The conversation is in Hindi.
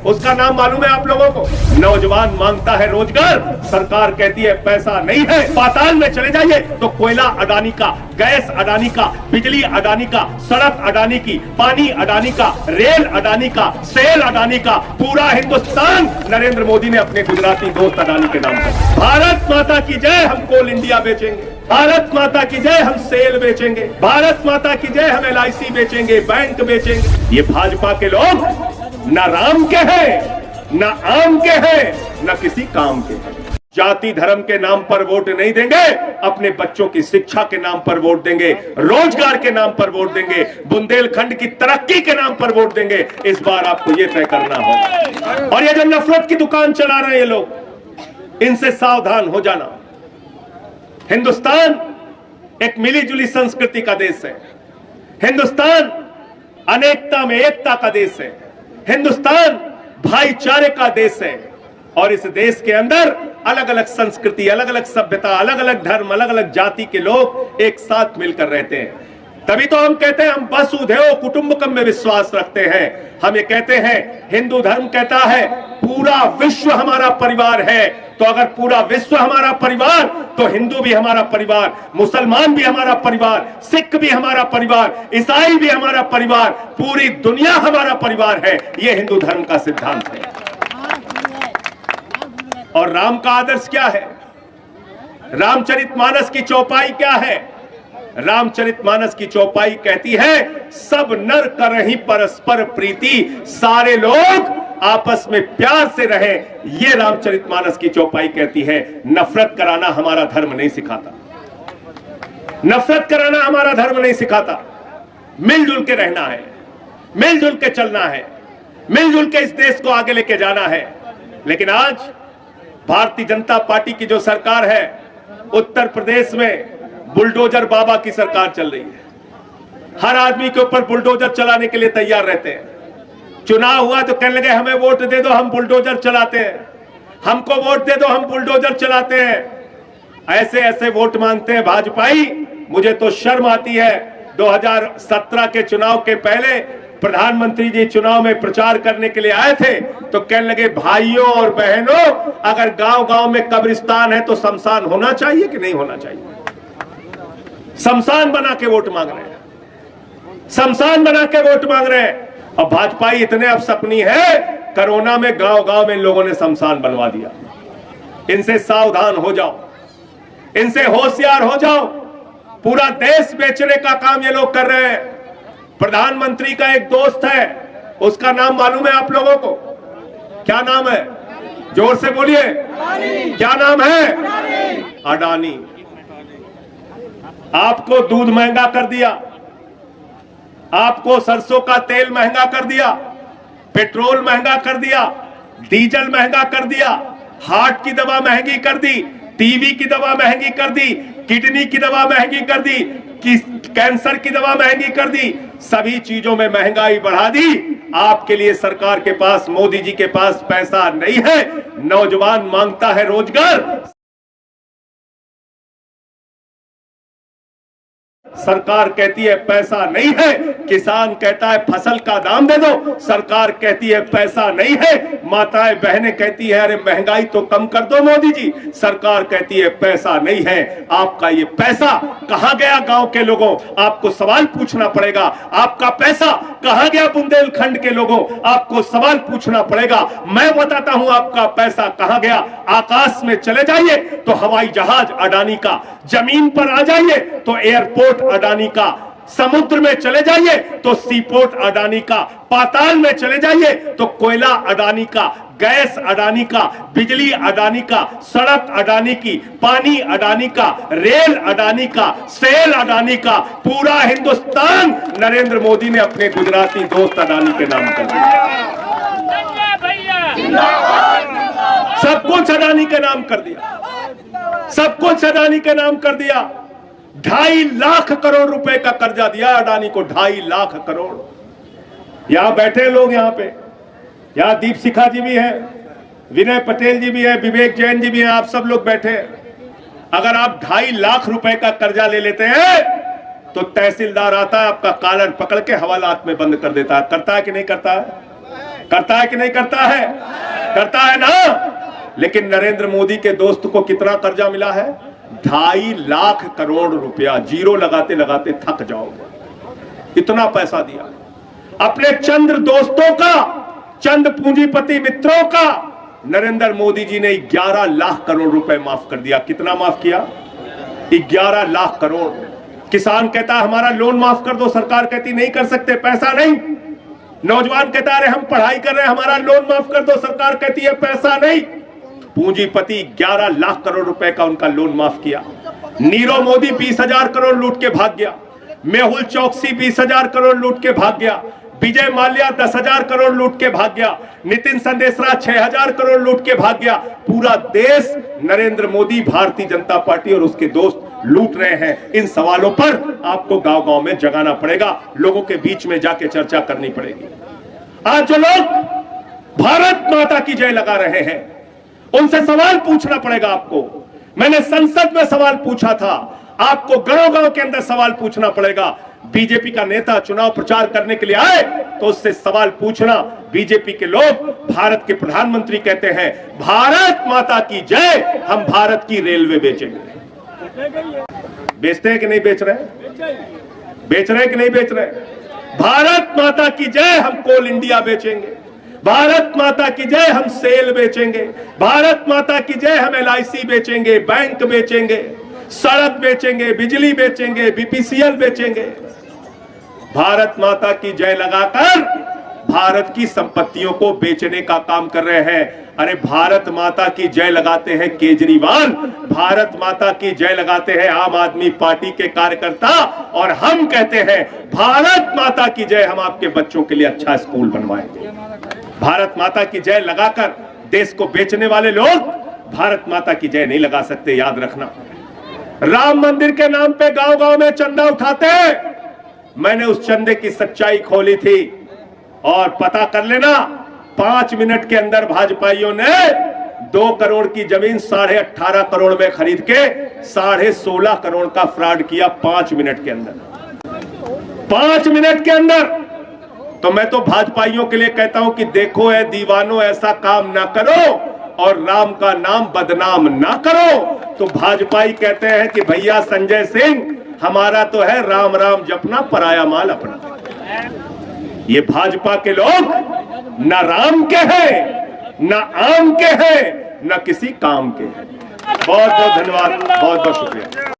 उसका नाम मालूम है आप लोगों को? नौजवान मांगता है रोजगार, सरकार कहती है पैसा नहीं है। पाताल में चले जाइए तो कोयला अडानी का, गैस अडानी का, बिजली अडानी का, सड़क अडानी की, पानी अडानी का, रेल अडानी का, सेल अडानी का, पूरा हिंदुस्तान नरेंद्र मोदी ने अपने गुजराती दोस्त अडानी के नाम पर। भारत माता की जय, हम कोल इंडिया बेचेंगे। भारत माता की जय, हम सेल बेचेंगे। भारत माता की जय, हम LIC बेचेंगे, बैंक बेचेंगे। ये भाजपा के लोग न राम के हैं, न आम के हैं, न किसी काम के हैं। जाति धर्म के नाम पर वोट नहीं देंगे, अपने बच्चों की शिक्षा के नाम पर वोट देंगे, रोजगार के नाम पर वोट देंगे, बुंदेलखंड की तरक्की के नाम पर वोट देंगे। इस बार आपको यह तय करना होगा। और ये जो नफरत की दुकान चला रहे हैं ये लोग, इनसे सावधान हो जाना। हिंदुस्तान एक मिली जुली संस्कृति का देश है। हिंदुस्तान अनेकता में एकता का देश है। हिंदुस्तान भाईचारे का देश है। और इस देश के अंदर अलग अलग संस्कृति, अलग अलग सभ्यता, अलग अलग धर्म, अलग अलग जाति के लोग एक साथ मिलकर रहते हैं। तभी तो हम कहते हैं हम वसुधैव कुटुंबकम में विश्वास रखते हैं। हम ये कहते हैं, हिंदू धर्म कहता है पूरा विश्व हमारा परिवार है। तो अगर पूरा विश्व हमारा परिवार, तो हिंदू भी हमारा परिवार, मुसलमान भी हमारा परिवार, सिख भी हमारा परिवार, ईसाई भी हमारा परिवार, पूरी दुनिया हमारा परिवार है। यह हिंदू धर्म का सिद्धांत है। और राम का आदर्श क्या है? रामचरितमानस की चौपाई क्या है? रामचरितमानस की चौपाई कहती है सब नर करहि परस्पर प्रीति, सारे लोग आपस में प्यार से रहें। यह रामचरितमानस की चौपाई कहती है। नफरत कराना हमारा धर्म नहीं सिखाता। नफरत कराना हमारा धर्म नहीं सिखाता। मिलजुल के रहना है, मिलजुल के चलना है, मिलजुल के इस देश को आगे लेके जाना है। लेकिन आज भारतीय जनता पार्टी की जो सरकार है, उत्तर प्रदेश में बुलडोजर बाबा की सरकार चल रही है। हर आदमी के ऊपर बुलडोजर चलाने के लिए तैयार रहते हैं। चुनाव हुआ तो कहने लगे हमें वोट दे दो, हम बुलडोजर चलाते हैं। हमको वोट दे दो, हम बुलडोजर चलाते हैं। ऐसे ऐसे वोट मांगते हैं भाजपाई। मुझे तो शर्म आती है। 2017 के चुनाव के पहले प्रधानमंत्री जी चुनाव में प्रचार करने के लिए आए थे, तो कहने लगे भाइयों और बहनों, अगर गांव गांव में कब्रिस्तान है तो शमशान होना चाहिए कि नहीं होना चाहिए? शमशान बना के वोट मांग रहे हैं, शमशान बना के वोट मांग रहे हैं। और भाजपाई इतने अब सपनी है, कोरोना में गांव गांव में इन लोगों ने शमशान बनवा दिया। इनसे सावधान हो जाओ, इनसे होशियार हो जाओ। पूरा देश बेचने का काम ये लोग कर रहे हैं। प्रधानमंत्री का एक दोस्त है, उसका नाम मालूम है आप लोगों को? क्या नाम है? जोर से बोलिए, क्या नाम है? अडानी। आपको दूध महंगा कर दिया, आपको सरसों का तेल महंगा कर दिया, पेट्रोल महंगा कर दिया, डीजल महंगा कर दिया, हार्ट की दवा महंगी कर दी, टीबी की दवा महंगी कर दी, किडनी की दवा महंगी कर दी, कैंसर की दवा महंगी कर दी। सभी चीजों में महंगाई बढ़ा दी। आपके लिए सरकार के पास, मोदी जी के पास पैसा नहीं है। नौजवान मांगता है रोजगार, सरकार कहती है पैसा नहीं है। किसान कहता है फसल का दाम दे दो, सरकार कहती है पैसा नहीं है। माताएं बहनें कहती है अरे महंगाई तो कम कर दो मोदी जी, सरकार कहती है पैसा नहीं है। आपका ये पैसा कहां गया? गांव के लोगों, आपको सवाल पूछना पड़ेगा। आपका पैसा कहां गया? बुंदेलखंड के लोगों, आपको सवाल पूछना पड़ेगा। मैं बताता हूं आपका पैसा कहां गया। आकाश में चले जाइए तो हवाई जहाज अडानी का, जमीन पर आ जाइए तो एयरपोर्ट अडानी का, समुद्र में चले जाइए तो सीपोर्ट अडानी का, पाताल में चले जाइए तो कोयला अडानी का, गैस अडानी का, बिजली अडानी का, सड़क अडानी की, पानी अडानी का, रेल अडानी का, सेल अडानी का। पूरा हिंदुस्तान नरेंद्र मोदी ने अपने गुजराती दोस्त अडानी के नाम कर दिया। सब कुछ अडानी के नाम कर दिया, सब कुछ अडानी के नाम कर दिया। 2.5 लाख करोड़ रुपए का कर्जा दिया अडानी को, 2.5 लाख करोड़। यहां बैठे लोग, यहां पे, यहां दीप शिखा जी भी है, विनय पटेल जी भी है, विवेक जैन जी भी है, आप सब लोग बैठे। अगर आप 2.5 लाख रुपए का कर्जा ले लेते हैं तो तहसीलदार आता है, आपका कॉलर पकड़ के हवालात में बंद कर देता है। करता है कि नहीं करता है? करता है कि नहीं करता है? करता है ना। लेकिन नरेंद्र मोदी के दोस्त को कितना कर्जा मिला है? 2.5 लाख करोड़ रुपया। जीरो लगाते लगाते थक जाओगे, इतना पैसा दिया। अपने चंद दोस्तों का, चंद पूंजीपति मित्रों का नरेंद्र मोदी जी ने 11 लाख करोड़ रुपए माफ कर दिया। कितना माफ किया? 11 लाख करोड़। किसान कहता है हमारा लोन माफ कर दो, सरकार कहती नहीं कर सकते, पैसा नहीं। नौजवान कहता है हम पढ़ाई कर रहे हैं, हमारा लोन माफ कर दो, सरकार कहती है पैसा नहीं। पूंजीपति 11 लाख करोड़ रुपए का उनका लोन माफ किया। नीरव मोदी 20,000 करोड़ लूट के भाग गया। मेहुल चौकसी 20,000 करोड़ लूट के भाग गया। विजय माल्या 10,000 करोड़ लूट के भाग गया। नितिन संदेशरा 6,000 करोड़ लूट के भाग गया। पूरा देश नरेंद्र मोदी, भारतीय जनता पार्टी और उसके दोस्त लूट रहे हैं। इन सवालों पर आपको गांव-गांव में जगाना पड़ेगा, लोगों के बीच में जाके चर्चा करनी पड़ेगी। आज जो लोग भारत माता की जय लगा रहे हैं, उनसे सवाल पूछना पड़ेगा आपको। मैंने संसद में सवाल पूछा था, आपको गांव-गांव के अंदर सवाल पूछना पड़ेगा। बीजेपी का नेता चुनाव प्रचार करने के लिए आए तो उससे सवाल पूछना। बीजेपी के लोग भारत के प्रधानमंत्री कहते हैं भारत माता की जय, हम भारत की रेलवे बेचेंगे। बेचते हैं कि नहीं बेच रहे? बेच रहे कि नहीं बेच रहे? भारत माता की जय, हम कोल इंडिया बेचेंगे। भारत माता की जय, हम सेल बेचेंगे। भारत माता की जय, हम LIC बेचेंगे, बैंक बेचेंगे, सड़क बेचेंगे, बिजली बेचेंगे, BPCL बेचेंगे। भारत माता की जय लगाकर भारत की संपत्तियों को बेचने का काम कर रहे हैं। अरे भारत माता की जय लगाते हैं केजरीवाल, भारत माता की जय लगाते हैं आम आदमी पार्टी के कार्यकर्ता, और हम कहते हैं भारत माता की जय, हम आपके बच्चों के लिए अच्छा स्कूल बनवाएंगे। भारत माता की जय लगाकर देश को बेचने वाले लोग भारत माता की जय नहीं लगा सकते, याद रखना। राम मंदिर के नाम पे गांव-गांव में चंदा उठाते हैं। मैंने उस चंदे की सच्चाई खोली थी और पता कर लेना, 5 मिनट के अंदर भाजपाइयों ने 2 करोड़ की जमीन 18.5 करोड़ में खरीद के 16.5 करोड़ का फ्रॉड किया 5 मिनट के अंदर। 5 मिनट के अंदर। तो मैं तो भाजपाइयों के लिए कहता हूं कि देखो ऐ दीवानों, ऐसा काम ना करो और राम का नाम बदनाम ना करो। तो भाजपाई कहते हैं कि भैया संजय सिंह, हमारा तो है राम राम जपना, पराया माल अपना। ये भाजपा के लोग न राम के हैं, न आम के हैं, न किसी काम के हैं। बहुत बहुत धन्यवाद, बहुत बहुत शुक्रिया।